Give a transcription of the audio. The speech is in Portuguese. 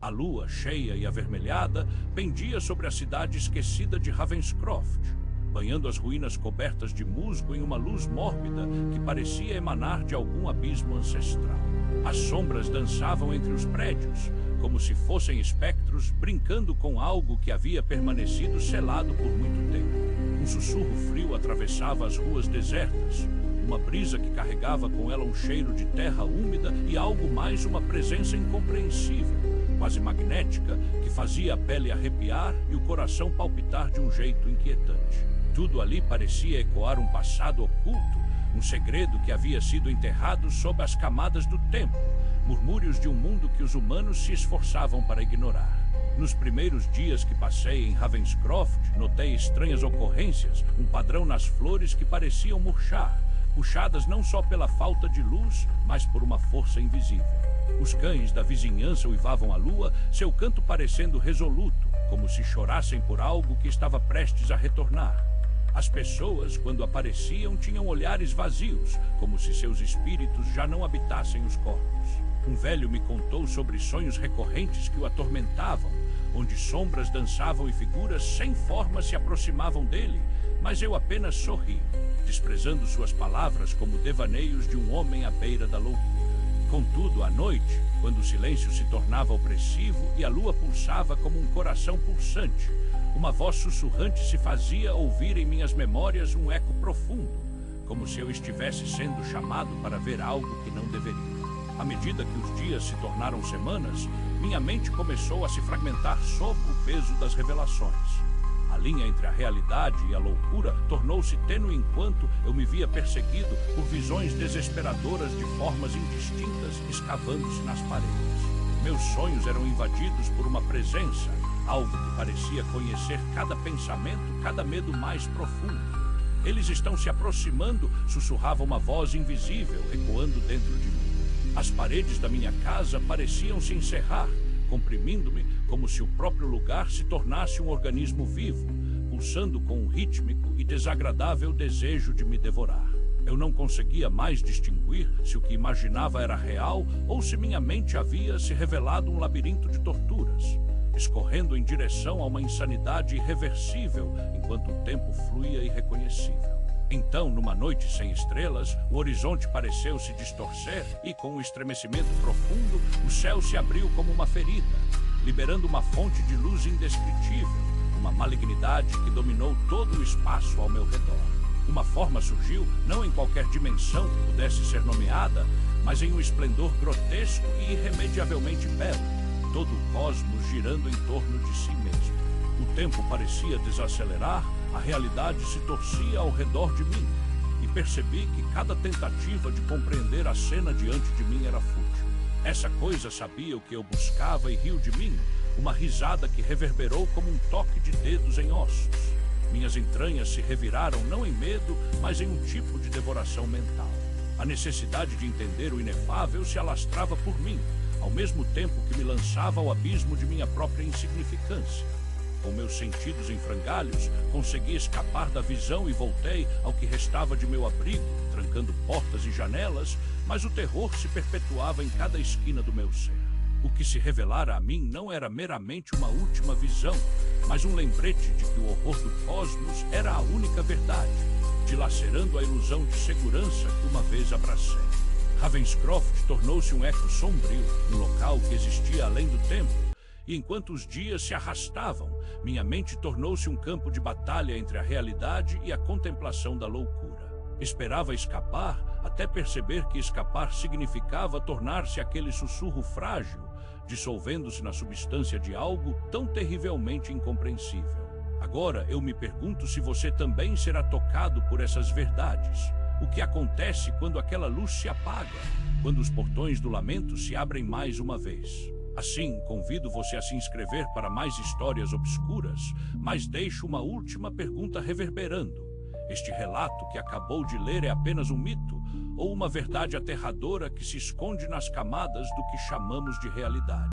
A lua, cheia e avermelhada, pendia sobre a cidade esquecida de Ravenscroft, banhando as ruínas cobertas de musgo em uma luz mórbida que parecia emanar de algum abismo ancestral. As sombras dançavam entre os prédios, como se fossem espectros brincando com algo que havia permanecido selado por muito tempo. Um sussurro frio atravessava as ruas desertas, uma brisa que carregava com ela um cheiro de terra úmida e algo mais, uma presença incompreensível, quase magnética, que fazia a pele arrepiar e o coração palpitar de um jeito inquietante. Tudo ali parecia ecoar um passado oculto, um segredo que havia sido enterrado sob as camadas do tempo, murmúrios de um mundo que os humanos se esforçavam para ignorar. Nos primeiros dias que passei em Ravenscroft, notei estranhas ocorrências, um padrão nas flores que pareciam murchar, puxadas não só pela falta de luz, mas por uma força invisível. Os cães da vizinhança uivavam à lua, seu canto parecendo resoluto, como se chorassem por algo que estava prestes a retornar. As pessoas, quando apareciam, tinham olhares vazios, como se seus espíritos já não habitassem os corpos. Um velho me contou sobre sonhos recorrentes que o atormentavam, onde sombras dançavam e figuras sem forma se aproximavam dele, mas eu apenas sorri, desprezando suas palavras como devaneios de um homem à beira da loucura. Contudo, à noite, quando o silêncio se tornava opressivo e a lua pulsava como um coração pulsante, uma voz sussurrante se fazia ouvir em minhas memórias um eco profundo, como se eu estivesse sendo chamado para ver algo que não deveria. À medida que os dias se tornaram semanas, minha mente começou a se fragmentar sob o peso das revelações. A linha entre a realidade e a loucura tornou-se tênue enquanto eu me via perseguido por visões desesperadoras de formas indistintas escavando-se nas paredes. Meus sonhos eram invadidos por uma presença, algo que parecia conhecer cada pensamento, cada medo mais profundo. Eles estão se aproximando, sussurrava uma voz invisível ecoando dentro de mim. As paredes da minha casa pareciam se encerrar, comprimindo-me como se o próprio lugar se tornasse um organismo vivo, pulsando com um rítmico e desagradável desejo de me devorar. Eu não conseguia mais distinguir se o que imaginava era real ou se minha mente havia se revelado um labirinto de torturas, escorrendo em direção a uma insanidade irreversível enquanto o tempo fluía irreconhecível. Então, numa noite sem estrelas, o horizonte pareceu se distorcer e, com um estremecimento profundo, o céu se abriu como uma ferida, liberando uma fonte de luz indescritível, uma malignidade que dominou todo o espaço ao meu redor. Uma forma surgiu, não em qualquer dimensão que pudesse ser nomeada, mas em um esplendor grotesco e irremediavelmente belo, todo o cosmos girando em torno de si mesmo. O tempo parecia desacelerar, a realidade se torcia ao redor de mim, e percebi que cada tentativa de compreender a cena diante de mim era fútil. Essa coisa sabia o que eu buscava e riu de mim, uma risada que reverberou como um toque de dedos em ossos. Minhas entranhas se reviraram não em medo, mas em um tipo de devoração mental. A necessidade de entender o inefável se alastrava por mim, ao mesmo tempo que me lançava ao abismo de minha própria insignificância. Com meus sentidos em frangalhos, consegui escapar da visão e voltei ao que restava de meu abrigo, trancando portas e janelas, mas o terror se perpetuava em cada esquina do meu ser. O que se revelara a mim não era meramente uma última visão, mas um lembrete de que o horror do cosmos era a única verdade, dilacerando a ilusão de segurança que uma vez abracei. Ravenscroft tornou-se um eco sombrio, um local que existia além do tempo, e enquanto os dias se arrastavam, minha mente tornou-se um campo de batalha entre a realidade e a contemplação da loucura. Esperava escapar, até perceber que escapar significava tornar-se aquele sussurro frágil, dissolvendo-se na substância de algo tão terrivelmente incompreensível. Agora eu me pergunto se você também será tocado por essas verdades. O que acontece quando aquela luz se apaga, quando os portões do lamento se abrem mais uma vez? Assim, convido você a se inscrever para mais histórias obscuras, mas deixo uma última pergunta reverberando. Este relato que acabou de ler é apenas um mito ou uma verdade aterradora que se esconde nas camadas do que chamamos de realidade?